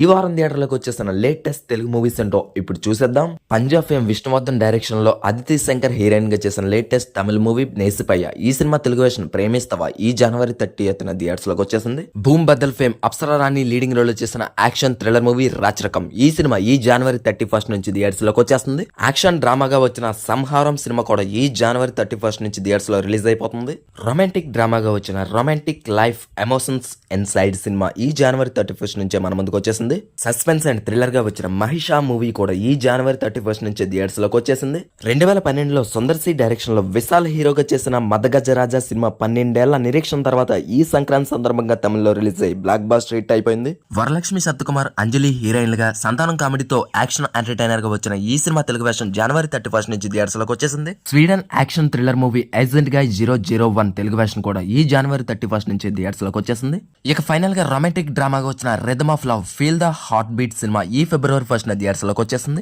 ఈ వారం థియేటర్లోకి వచ్చేసిన లేటెస్ట్ తెలుగు మూవీస్ ఏంటో ఇప్పుడు చూసేద్దాం. పంజాబ్ ఫేమ్ విష్ణువర్ధన్ డైరెక్షన్ లో అదితి శంకర్ హీరోయిన్ గా చేసిన లేటెస్ట్ తమిళ మూవీ నేసిపయ్య. ఈ సినిమా తెలుగు వెర్షన్ ప్రేమిస్తావా ఈ జనవరి 30న థియేటర్స్ లోకి వచ్చేసింది. భూమ్ బద్దల్ ఫేమ్ అప్సరా రాణి లీడింగ్ రోల్ లో చేసిన యాక్షన్ థ్రిల్లర్ మూవీ రాచరకం. ఈ సినిమా ఈ జనవరి 31 నుంచి థియేటర్స్ లోకి వచ్చేస్తుంది. యాక్షన్ డ్రామాగా వచ్చిన సంహారం సినిమా కూడా ఈ జనవరి 31 నుంచి థియేటర్స్ లో రిలీజ్ అయిపోతుంది. రొమాంటిక్ డ్రామాగా వచ్చిన romantic life emotions inside cinema ఈ జనవరి 31 నుంచే మన ముందుకు వచ్చేసింది. సస్పెన్స్ అండ్ థ్రిల్లర్ గా వచ్చిన మహిషా మూవీ కూడా ఈ జనవరి 31 నుంచి థియేటర్స్ లోకి వచ్చేసింది. 2012లో సుందర్ సి డైరెక్షన్ లో విశాల్ హీరోగా చేసిన మదగజరాజా సినిమా 12 ఏళ్ల నిరీక్షణ తర్వాత ఈ సంక్రాంతి సందర్భంగా తమిళలో రిలీజ్ అయ్యి బ్లాక్ బాస్టర్ హిట్ అయిపోయింది. వరలక్ష్మి సత్యకుమార్, అంజలి హీరోయిన్ గా, సంతానం కామెడీతో యాక్షన్ ఎంటర్టైనర్ గా వచ్చిన ఈ సినిమా తెలుగు వెర్షన్ జనవరి 31 నుంచి థియేటర్స్ లోకి వచ్చేసింది. Sweden action thriller movie agent గా 001 తెలుగు వెర్షన్ కూడా ఈ జనవరి 31 నుంచి థియేటర్స్ లోకి వచ్చేసింది. ఇక ఫైనల్ గా రొమాంటిక్ డ్రామాగా వచ్చిన rhythm of love feel the heart beat cinema ఈ ఫిబ్రవరి 1 థియేటర్స్ లోకి వచ్చేసింది.